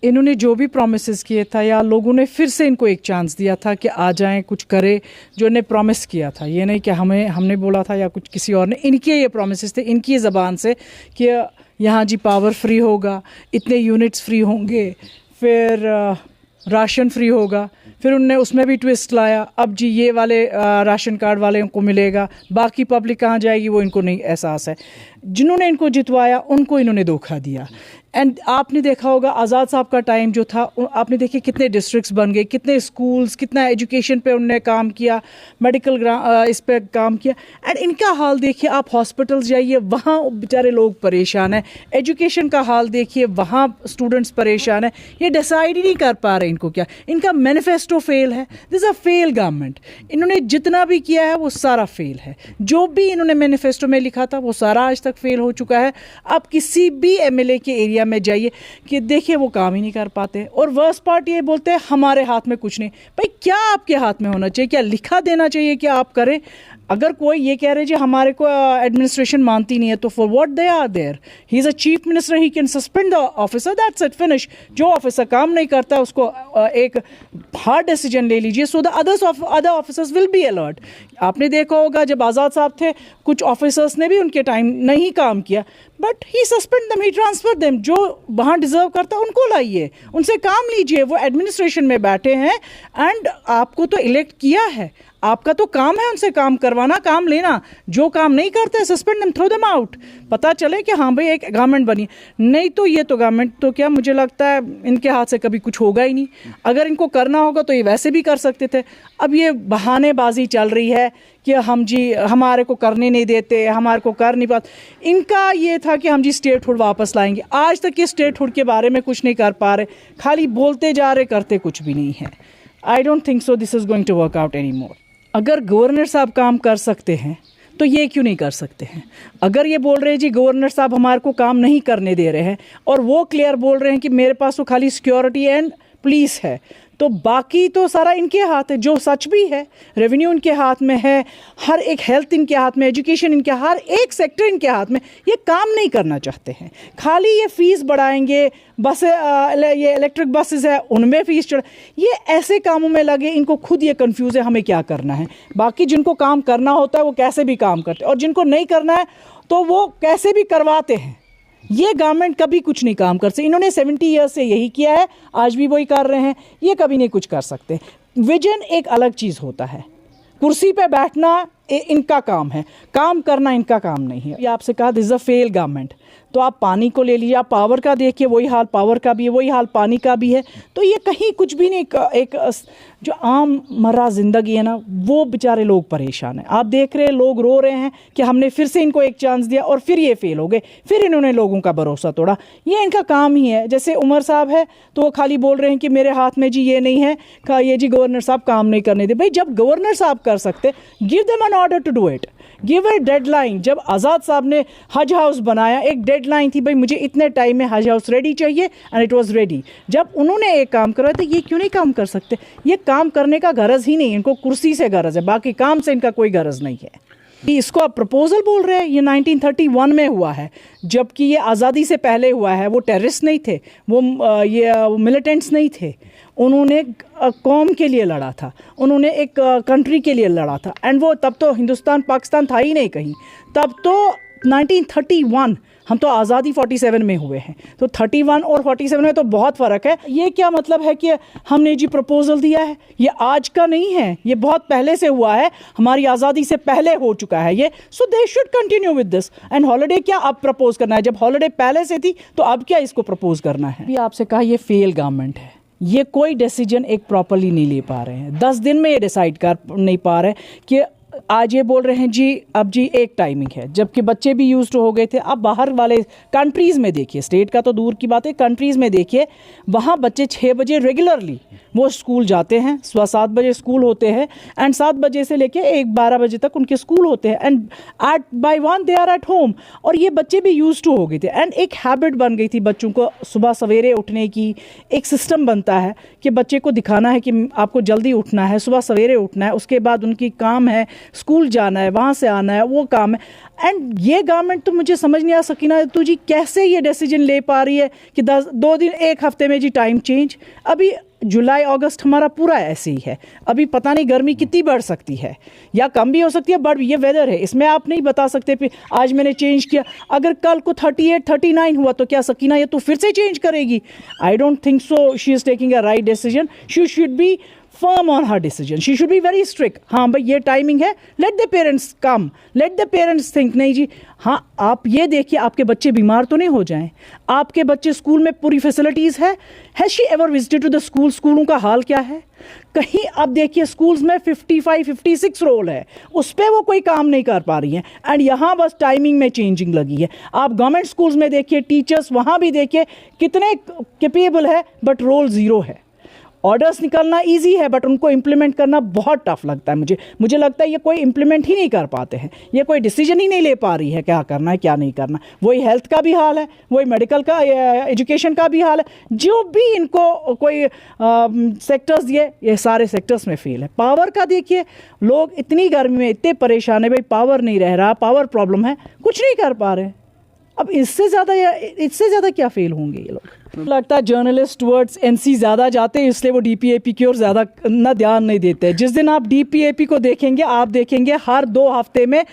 इन्होंने जो भी प्रॉमिसेस किए था या लोगों ने फिर से इनको एक चांस दिया था कि आ जाएं कुछ करे जो इन्हें प्रॉमिस किया था। ये नहीं कि हमने बोला था या कुछ किसी और ने, इनके ये प्रॉमिसेस थे इनकी ज़बान से कि यहाँ जी पावर फ्री होगा, इतने यूनिट्स फ्री होंगे, फिर राशन फ्री होगा, फिर उनने उसमें भी ट्विस्ट लाया, अब जी ये वाले राशन कार्ड वाले को मिलेगा, बाकी पब्लिक कहाँ जाएगी वो इनको नहीं एहसास है। जिन्होंने इनको जितवाया उनको इन्होंने धोखा दिया। एंड आपने देखा होगा आज़ाद साहब का टाइम जो था, आपने देखे कितने डिस्ट्रिक्ट्स बन गए, कितने स्कूल्स, कितना एजुकेशन पे उन्होंने काम किया, मेडिकल इस पे काम किया। एंड इनका हाल देखिए, आप हॉस्पिटल्स जाइए वहाँ बेचारे लोग परेशान हैं, एजुकेशन का हाल देखिए वहाँ स्टूडेंट्स परेशान हैं। ये डिसाइड ही नहीं कर पा रहे इनको क्या, इनका मैनिफेस्टो फेल है। This a fail government. इन्होंने जितना भी किया है वो सारा फेल है। जो भी इन्होंने मैनिफेस्टो में लिखा था वो सारा आज तक फेल हो चुका है। आप किसी भी एमएलए के एरिया में जाइए कि देखिए वो काम ही नहीं कर पाते। और वर्स्ट पार्ट ये बोलते हैं हमारे हाथ में कुछ नहीं। भाई क्या आपके हाथ में होना चाहिए? क्या लिखा देना चाहिए कि आप करें? अगर कोई ये कह रहे जी हमारे को एडमिनिस्ट्रेशन मानती नहीं है तो for what they are there? He is a chief minister, he can suspend the officer, that's it, finish. जो ऑफिसर काम नहीं करता उसको एक हार्ड डिसीजन ले लीजिए so the other officers will be alert. आपने देखा होगा जब आज़ाद साहब थे कुछ ऑफिसर्स ने भी उनके टाइम नहीं काम किया, but he suspend them, he transfer them. जो वहाँ डिजर्व करता उनको लाइए, उनसे काम लीजिए। वो एडमिनिस्ट्रेशन में बैठे हैं एंड आपको तो इलेक्ट किया है, आपका तो काम है उनसे काम करवाना, काम लेना। जो काम नहीं करते suspend them, throw them out. पता चले कि हाँ भाई एक गवर्नमेंट बनी। नहीं तो ये तो गवर्नमेंट तो क्या, मुझे लगता है इनके हाथ से कभी कुछ होगा ही नहीं। अगर इनको करना होगा तो ये वैसे भी कर सकते थे। अब ये बहानेबाजी चल रही है कि हम जी हमारे को करने नहीं देते, हमारे को कर नहीं पाते। इनका ये था कि हम जी स्टेटहुड वापस लाएंगे। आज तक ये स्टेटहुड के बारे में कुछ नहीं कर पा रहे, खाली बोलते जा रहे, करते कुछ भी नहीं है। I don't think so this is going to work out any more. अगर गवर्नर साहब काम कर सकते हैं तो ये क्यों नहीं कर सकते हैं? अगर ये बोल रहे हैं जी गवर्नर साहब हमारे को काम नहीं करने दे रहे हैं और वो क्लियर बोल रहे हैं कि मेरे पास तो खाली सिक्योरिटी एंड पुलिस है, तो बाकी तो सारा इनके हाथ है। जो सच भी है, रेवेन्यू इनके हाथ में है, हर एक हेल्थ इनके हाथ में, एजुकेशन इनके, हर एक सेक्टर इनके हाथ में। ये काम नहीं करना चाहते हैं, खाली ये फीस बढ़ाएंगे। बस ये इलेक्ट्रिक बसेस है उनमें फीस चढ़, ये ऐसे कामों में लगे। इनको खुद ये कंफ्यूज है हमें क्या करना है। बाकी जिनको काम करना होता है वो कैसे भी काम करते हैं, और जिनको नहीं करना है तो वो कैसे भी करवाते हैं। ये गवर्नमेंट कभी कुछ नहीं काम कर सकती। इन्होंने 70 ईयर्स से यही किया है, आज भी वही कर रहे हैं। ये कभी नहीं कुछ कर सकते। विजन एक अलग चीज़ होता है, कुर्सी पे बैठना इनका काम है, काम करना इनका काम नहीं है। ये आपसे कहा this is a fail government. तो आप पानी को ले लीजिए, आप पावर का देखिए, वही हाल पावर का भी है, वही हाल पानी का भी है। तो ये कहीं कुछ भी नहीं, एक जो आम मर्रा ज़िंदगी है ना, वो बेचारे लोग परेशान हैं। आप देख रहे हैं लोग रो रहे हैं कि हमने फिर से इनको एक चांस दिया और फिर ये फेल हो गए, फिर इन्होंने लोगों का भरोसा तोड़ा। ये इनका काम ही है। जैसे उमर साहब है तो वो खाली बोल रहे हैं कि मेरे हाथ में जी ये नहीं है, ये जी गवर्नर साहब काम नहीं करने दे। भाई जब गवर्नर साहब कर सकते, give them an order to do it, give a deadline. जब आज़ाद साहब ने हज हाउस बनाया, एक डेडलाइन थी, भाई मुझे इतने टाइम में हज हाउस रेडी चाहिए, एंड इट वाज रेडी। जब उन्होंने एक काम करवाया तो ये क्यों नहीं काम कर सकते? ये काम करने का गरज ही नहीं, इनको कुर्सी से गरज है, बाकी काम से इनका कोई गरज नहीं है। इसको आप प्रपोजल बोल रहे हैं, ये 1931 में हुआ है, जबकि ये आज़ादी से पहले हुआ है। वो टेररिस्ट नहीं थे, वो मिलिटेंट्स नहीं थे। उन्होंने कौम के लिए लड़ा था, उन्होंने एक कंट्री के लिए लड़ा था। एंड वो तब तो हिंदुस्तान पाकिस्तान था ही नहीं कहीं, तब तो 1931, हम तो आज़ादी 47 में हुए हैं, तो 31 और 47 में तो बहुत फ़र्क है। ये क्या मतलब है कि हमने जी प्रपोजल दिया है? ये आज का नहीं है, ये बहुत पहले से हुआ है, हमारी आज़ादी से पहले हो चुका है ये। So they should continue with this. And holiday क्या अब प्रपोज करना है? जब हॉलिडे पहले से थी तो अब क्या इसको प्रपोज करना है? ये आपसे कहा ये फेल गवर्नमेंट है। ये कोई डिसीजन एक प्रॉपरली नहीं ले पा रहे हैं। 10 दिन में ये डिसाइड कर नहीं पा रहे कि आज ये बोल रहे हैं जी अब जी एक टाइमिंग है, जबकि बच्चे भी यूज्ड हो गए थे। अब बाहर वाले कंट्रीज़ में देखिए, स्टेट का तो दूर की बात है, कंट्रीज़ में देखिए, वहाँ बच्चे 6 बजे रेगुलरली वो स्कूल जाते हैं, सुबह 7 बजे स्कूल होते हैं एंड 7 बजे से लेके 1-12 बजे तक उनके स्कूल होते हैं and at by 1 they are at home. और ये बच्चे भी यूज टू हो गए थे एंड एक हैबिट बन गई थी बच्चों को सुबह सवेरे उठने की। एक सिस्टम बनता है कि बच्चे को दिखाना है कि आपको जल्दी उठना है, सुबह सवेरे उठना है, उसके बाद उनकी काम है स्कूल जाना है, वहाँ से आना है, वो काम है। एंड ये गवर्नमेंट तो मुझे समझ नहीं आ सकी ना तो जी कैसे ये डिसीजन ले पा रही है कि 2 दिन 1 हफ्ते में जी टाइम चेंज। अभी जुलाई अगस्त हमारा पूरा ऐसे ही है, अभी पता नहीं गर्मी कितनी बढ़ सकती है या कम भी हो सकती है, बढ़ भी, ये वेदर है, इसमें आप नहीं बता सकते आज मैंने चेंज किया, अगर कल को 38 39 हुआ तो क्या सकीना ये तो फिर से चेंज करेगी? आई don't think so she is taking a right decision. She should be firm on her decision. She should be very strict. हाँ भाई ये टाइमिंग है, let the parents come, let the parents think। नहीं जी, हाँ आप ये देखिए आपके बच्चे बीमार तो नहीं हो जाएं, आपके बच्चे स्कूल में पूरी फैसिलिटीज़ है। Has she ever visited to the school? स्कूलों का हाल क्या है? कहीं आप देखिए स्कूल्स में 55-56 रोल है, उस पर वो कोई काम नहीं कर पा रही हैं एंड यहाँ बस टाइमिंग में चेंजिंग लगी है। आप गवर्नमेंट स्कूल्स में देखिए टीचर्स वहाँ भी देखिए कितने कैपेबल है बट रोल ज़ीरो है। ऑर्डर्स निकलना इजी है बट उनको इम्प्लीमेंट करना बहुत टफ लगता है। मुझे लगता है ये कोई इम्प्लीमेंट ही नहीं कर पाते हैं, ये कोई डिसीजन ही नहीं ले पा रही है क्या करना है क्या नहीं करना। वही हेल्थ का भी हाल है, वही मेडिकल का, एजुकेशन का भी हाल है, जो भी इनको कोई सेक्टर्स दिए ये सारे सेक्टर्स में फेल है। पावर का देखिए, लोग इतनी गर्मी में इतने परेशान है, भाई पावर नहीं रह रहा, पावर प्रॉब्लम है, कुछ नहीं कर पा रहे। अब इससे ज़्यादा क्या फेल होंगे ये लोग? लगता है जर्नलिस्ट टुवर्ड्स एनसी ज़्यादा जाते हैं, इसलिए वो डीपीएपी की ओर ज़्यादा ना ध्यान नहीं देते। जिस दिन आप डीपीएपी को देखेंगे, आप देखेंगे हर 2 हफ्ते में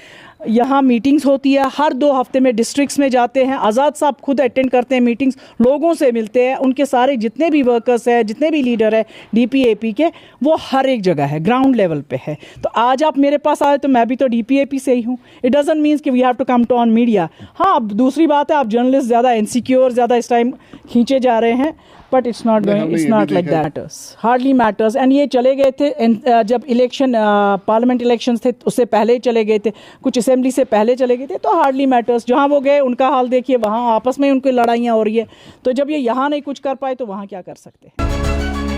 यहाँ मीटिंग्स होती है, हर 2 हफ्ते में डिस्ट्रिक्ट्स में जाते हैं। आज़ाद साहब खुद अटेंड करते हैं मीटिंग्स, लोगों से मिलते हैं, उनके सारे जितने भी वर्कर्स हैं, जितने भी लीडर हैं डीपीएपी के, वो हर एक जगह है, ग्राउंड लेवल पे है। तो आज आप मेरे पास आए तो मैं भी तो डीपीएपी से ही हूँ। इट डजंट मीन्स कि we have to come to on media. हाँ, अब दूसरी बात है आप जर्नलिस्ट ज़्यादा इनसिक्योर ज़्यादा इस टाइम खींचे जा रहे हैं, but it's not like that, matters hardly matters. And ये चले गए थे जब इलेक्शन पार्लियामेंट इलेक्शंस थे उससे पहले ही चले गए थे, कुछ असेंबली से पहले चले गए थे, तो हार्डली मैटर्स। जहाँ वो गए उनका हाल देखिए, वहाँ आपस में उनकी लड़ाइयाँ हो रही है। तो जब ये यहाँ नहीं कुछ कर पाए तो वहाँ क्या कर सकते हैं?